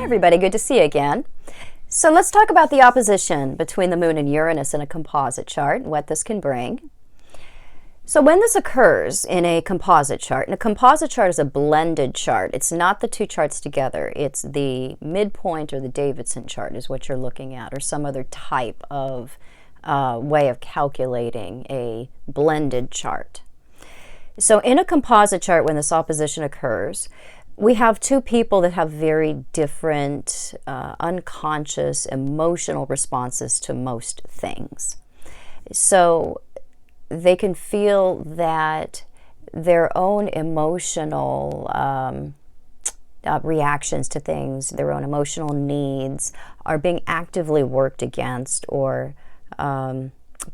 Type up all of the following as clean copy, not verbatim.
everybody, good to see you again. So let's talk about the opposition between the Moon and Uranus in a composite chart and what this can bring. So when this occurs in a composite chart, and a composite chart is a blended chart, it's not the two charts together, it's the midpoint or the Davidson chart is what you're looking at, or some other type of way of calculating a blended chart. So in a composite chart, when this opposition occurs, we have two people that have very different unconscious emotional responses to most things. So they can feel that their own emotional reactions to things, their own emotional needs, are being actively worked against or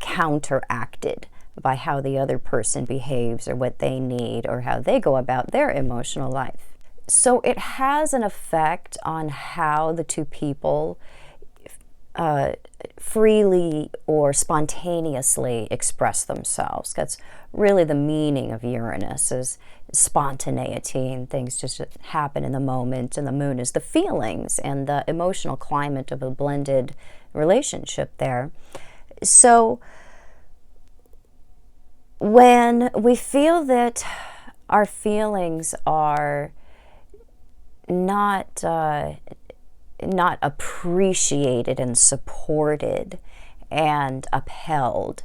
counteracted by how the other person behaves or what they need or how they go about their emotional life. So it has an effect on how the two people freely or spontaneously express themselves. That's really the meaning of Uranus, is spontaneity, and things just happen in the moment, and the moon is the feelings and the emotional climate of a blended relationship there. So when we feel that our feelings are not appreciated and supported and upheld,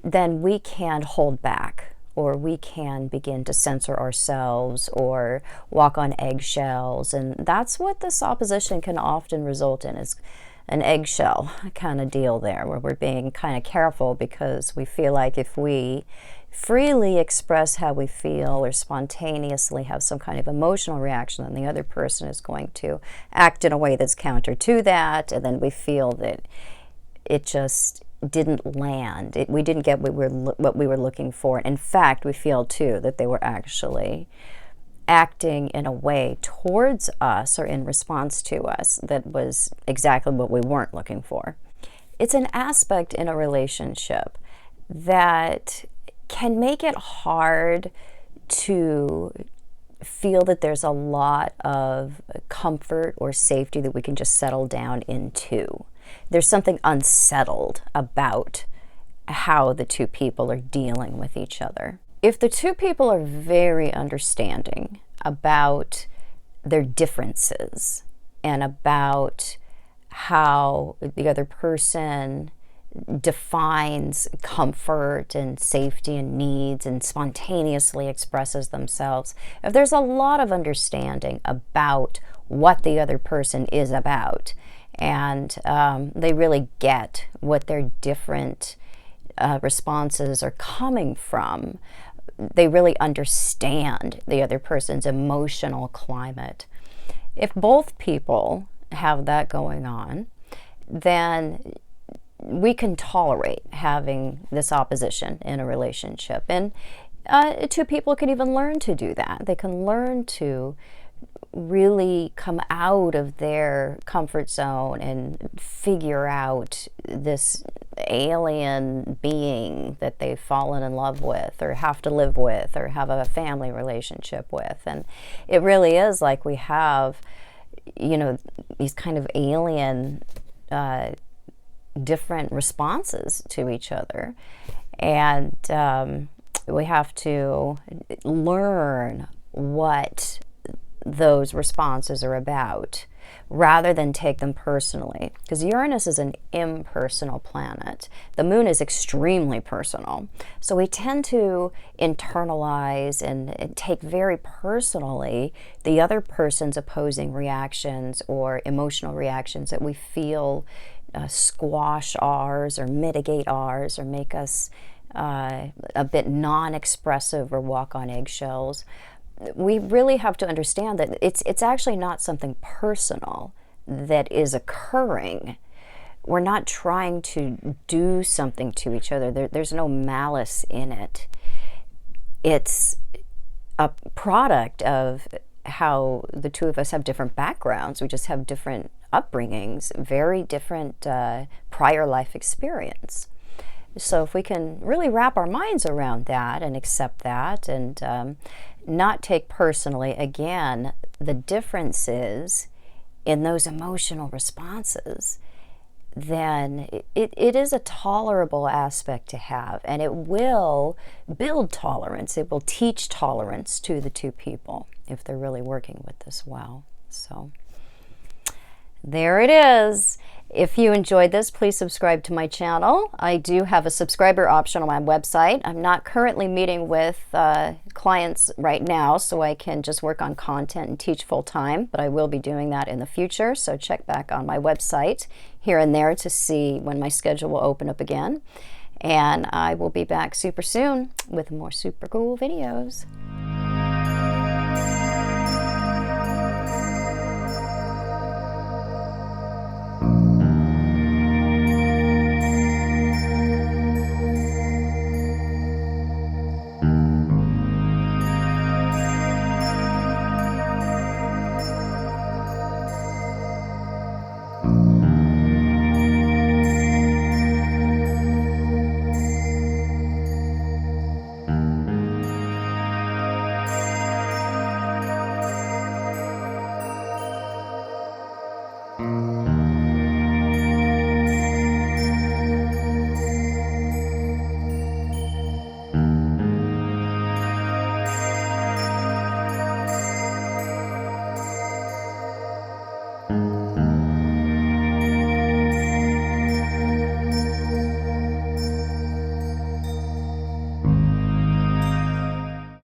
then we can hold back, or we can begin to censor ourselves or walk on eggshells. And that's what this opposition can often result in, is an eggshell kind of deal there, where we're being kind of careful because we feel like if we freely express how we feel or spontaneously have some kind of emotional reaction, then the other person is going to act in a way that's counter to that, and then we feel that it just didn't land. We didn't get what we were looking for. In fact, we feel too that they were actually acting in a way towards us or in response to us that was exactly what we weren't looking for. It's an aspect in a relationship that can make it hard to feel that there's a lot of comfort or safety that we can just settle down into. There's something unsettled about how the two people are dealing with each other. If the two people are very understanding about their differences and about how the other person defines comfort and safety and needs and spontaneously expresses themselves, if there's a lot of understanding about what the other person is about, and they really get what their different responses are coming from, they really understand the other person's emotional climate. If both people have that going on, then we can tolerate having this opposition in a relationship. And two people can even learn to do that. They can learn to really come out of their comfort zone and figure out this alien being that they've fallen in love with or have to live with or have a family relationship with. And it really is like we have, these kind of alien different responses to each other, and we have to learn what those responses are about rather than take them personally, because Uranus is an impersonal planet. The moon is extremely personal, so we tend to internalize and take very personally the other person's opposing reactions or emotional reactions that we feel squash ours or mitigate ours or make us a bit non-expressive or walk on eggshells. We really have to understand that it's actually not something personal that is occurring. We're not trying to do something to each other. There's no malice in it. It's a product of how the two of us have different backgrounds. We just have different upbringings, very different prior life experience. So if we can really wrap our minds around that and accept that and not take personally, again, the differences in those emotional responses, then it is a tolerable aspect to have, and it will build tolerance. It will teach tolerance to the two people if they're really working with this well. So there it is. If you enjoyed this, please subscribe to my channel. I do have a subscriber option on my website. I'm not currently meeting with clients right now, so I can just work on content and teach full time, but I will be doing that in the future. So check back on my website here and there to see when my schedule will open up again. And I will be back super soon with more super cool videos.